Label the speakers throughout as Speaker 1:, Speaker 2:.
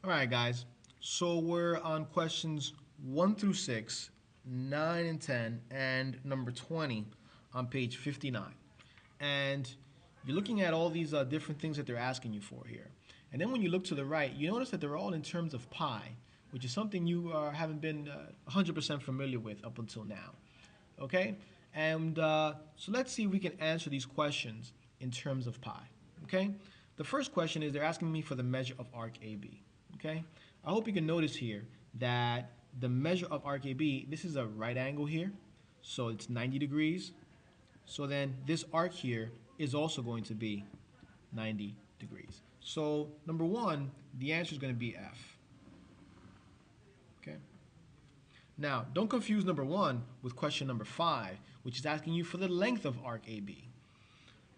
Speaker 1: All right, guys. So we're on questions 1 through 6, 9 and 10, and number 20 on page 59. And you're looking at all these different things that they're asking you for here. And then when you look to the right, you notice that they're all in terms of pi, which is something you haven't been 100% familiar with up until now. Okay? And so let's see if we can answer these questions in terms of pi. Okay? The first question is they're asking me for the measure of arc AB. Okay? I hope you can notice here that the measure of arc AB, this is a right angle here, so it's 90 degrees. So then this arc here is also going to be 90 degrees. So number one, the answer is going to be F. Okay. Now, don't confuse number one with question number 5, which is asking you for the length of arc AB.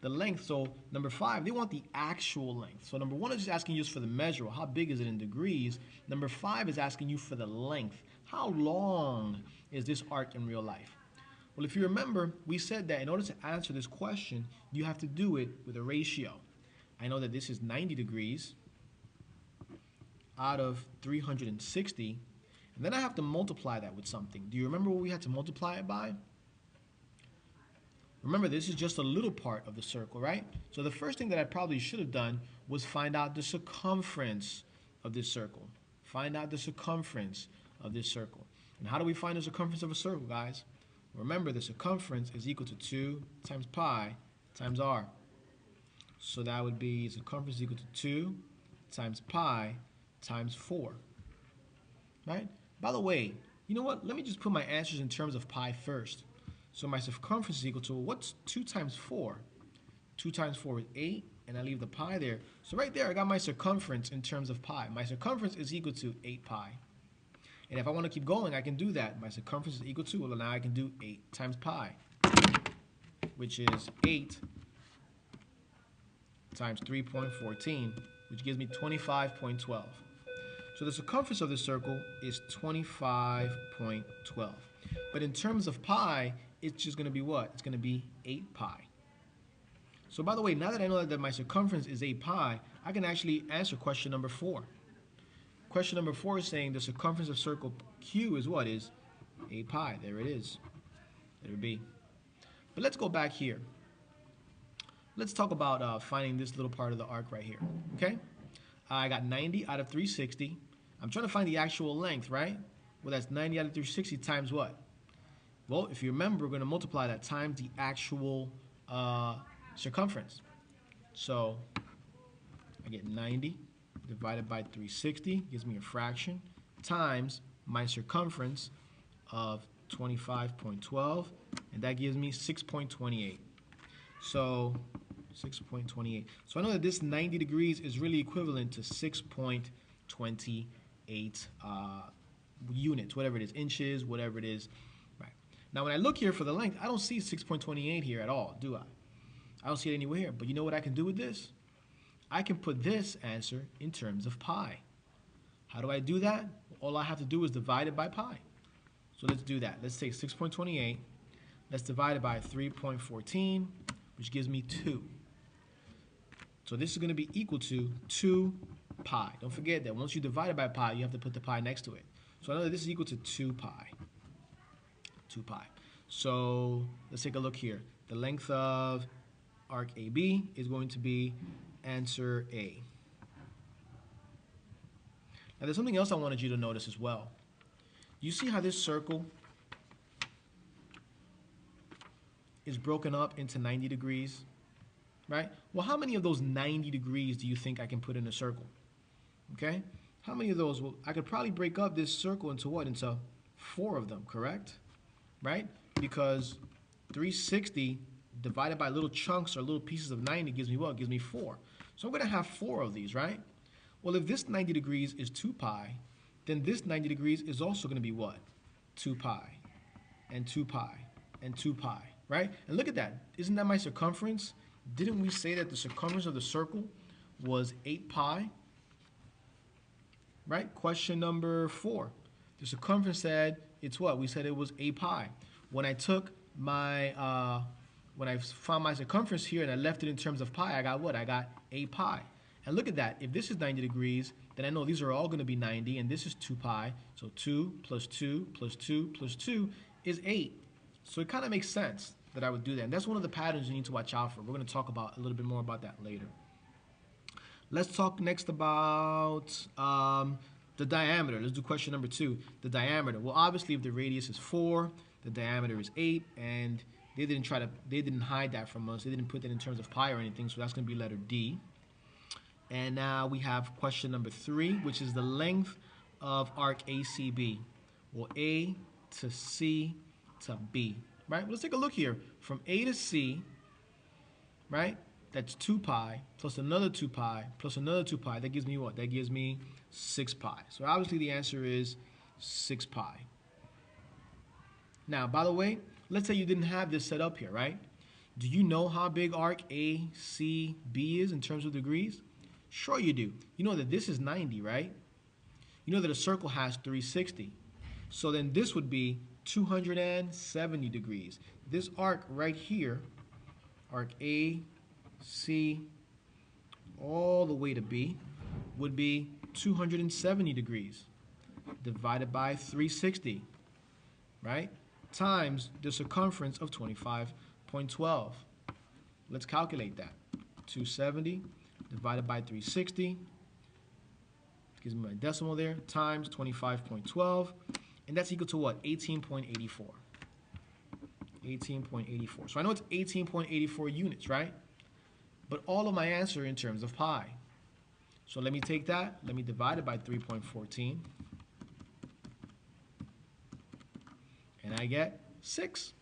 Speaker 1: The length, so number 5, they want the actual length. So number 1 is just asking you for the measure, how big is it in degrees. Number 5 is asking you for the length. How long is this arc in real life? Well, if you remember, we said that in order to answer this question, you have to do it with a ratio. I know that this is 90 degrees out of 360, and then I have to multiply that with something. Do you remember what we had to multiply it by? Remember, this is just a little part of the circle, right? So the first thing that I probably should have done was find out the circumference of this circle. Find out the circumference of this circle. And how do we find the circumference of a circle, guys? Remember, the circumference is equal to 2 times pi times r. So that would be circumference is equal to 2 times pi times 4. Right? By the way, you know what? Let me just put my answers in terms of pi first. So my circumference is equal to, what's 2 times 4? 2 times 4 is 8, and I leave the pi there. So right there, I got my circumference in terms of pi. My circumference is equal to 8 pi. And if I want to keep going, I can do that. My circumference is equal to, well, now I can do 8 times pi, which is 8 times 3.14, which gives me 25.12. So the circumference of the circle is 25.12. But in terms of pi, it's just going to be what? It's going to be 8 pi. So by the way, now that I know that my circumference is 8 pi, I can actually answer question number 4. Question number 4 is saying the circumference of circle Q is what? Is 8 pi. There it is. There it be. But let's go back here. Let's talk about finding this little part of the arc right here. Okay? I got 90 out of 360. I'm trying to find the actual length, right? Well, that's 90 out of 360 times what? Well, if you remember, we're going to multiply that times the actual circumference. So I get 90 divided by 360, gives me a fraction, times my circumference of 25.12, and that gives me 6.28. So 6.28. So I know that this 90 degrees is really equivalent to 6.28 units, whatever it is, inches, whatever it is. Right. Now when I look here for the length, I don't see 6.28 here at all, do I? I don't see it anywhere here. But you know what I can do with this? I can put this answer in terms of pi. How do I do that? All I have to do is divide it by pi. So let's do that. Let's take 6.28. Let's divide it by 3.14, which gives me 2. So this is going to be equal to 2 pi. Don't forget that once you divide it by pi, you have to put the pi next to it. So I know that this is equal to 2 pi. 2 pi. So let's take a look here. The length of arc AB is going to be answer A. Now there's something else I wanted you to notice as well. You see how this circle is broken up into 90 degrees, right? Well, how many of those 90 degrees do you think I can put in a circle? Okay? How many of those? Well, I could probably break up this circle into what? Into 4 of them, correct? Right? Because 360 divided by little chunks or little pieces of 90 gives me what? Gives me 4. So I'm going to have 4 of these, right? Well, if this 90 degrees is 2 pi, then this 90 degrees is also going to be what? 2 pi, and 2 pi, and 2 pi, right? And look at that. Isn't that my circumference? Didn't we say that the circumference of the circle was 8 pi? Right? Question number 4. The circumference said it's what? We said it was 8 pi. When I took my, when I found my circumference here and I left it in terms of pi, I got what? I got 8 pi. And look at that. If this is 90 degrees, then I know these are all going to be 90, and this is 2 pi. So 2 plus 2 plus 2 plus 2 is 8. So it kind of makes sense that I would do that. And that's one of the patterns you need to watch out for. We're going to talk about a little bit more about that later. Let's talk next about the diameter. Let's do question number 2. The diameter. Well, obviously, if the radius is 4, the diameter is 8, and they didn't hide that from us. They didn't put that in terms of pi or anything, so that's going to be letter D. And now we have question number 3, which is the length of arc ACB. Well, A to C to B, right? Well, let's take a look here. From A to C, right? That's 2 pi plus another 2 pi plus another 2 pi. That gives me what? That gives me 6 pi. So obviously the answer is 6 pi. Now, by the way, let's say you didn't have this set up here, right? Do you know how big arc ACB is in terms of degrees? Sure you do. You know that this is 90, right? You know that a circle has 360. So then this would be 270 degrees. This arc right here, arc A, C, all the way to B, would be 270 degrees divided by 360, right? Times the circumference of 25.12. Let's calculate that. 270 divided by 360, gives me my decimal there, times 25.12, and that's equal to what? 18.84. 18.84. So I know it's 18.84 units, right? But all of my answer in terms of pi. So let me take that, let me divide it by 3.14, and I get 6.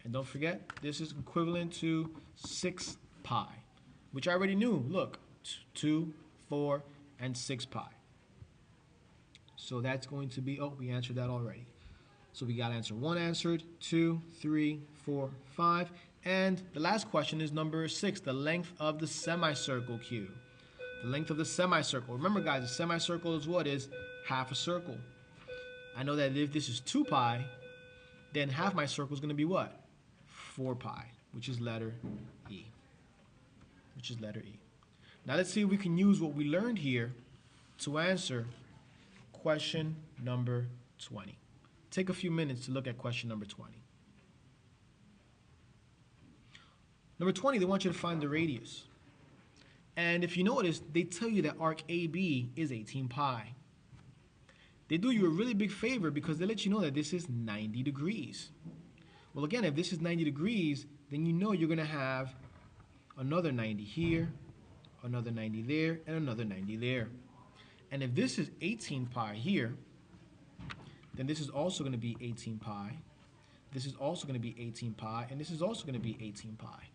Speaker 1: And don't forget, this is equivalent to 6 pi, which I already knew. Look, 2, 4, and 6 pi. So that's going to be, oh, we answered that already. So we got answer 1 answered, 2, 3, 4, 5. And the last question is number 6, the length of the semicircle Q. The length of the semicircle. Remember, guys, a semicircle is what? Is half a circle. I know that if this is 2 pi, then half my circle is going to be what? 4 pi, which is letter E. Which is letter E. Now let's see if we can use what we learned here to answer question number 20. Take a few minutes to look at question number 20. Number 20, they want you to find the radius. And if you notice, they tell you that arc AB is 18 pi. They do you a really big favor because they let you know that this is 90 degrees. Well, again, if this is 90 degrees, then you know you're going to have another 90 here, another 90 there, and another 90 there. And if this is 18 pi here, then this is also going to be 18 pi. This is also going to be 18 pi, and this is also going to be 18 pi.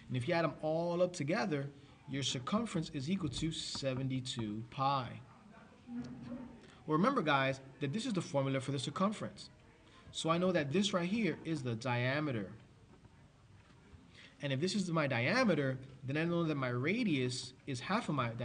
Speaker 1: And if you add them all up together, your circumference is equal to 72 pi. Well, remember, guys, that this is the formula for the circumference. So I know that this right here is the diameter. And if this is my diameter, then I know that my radius is half of my diameter.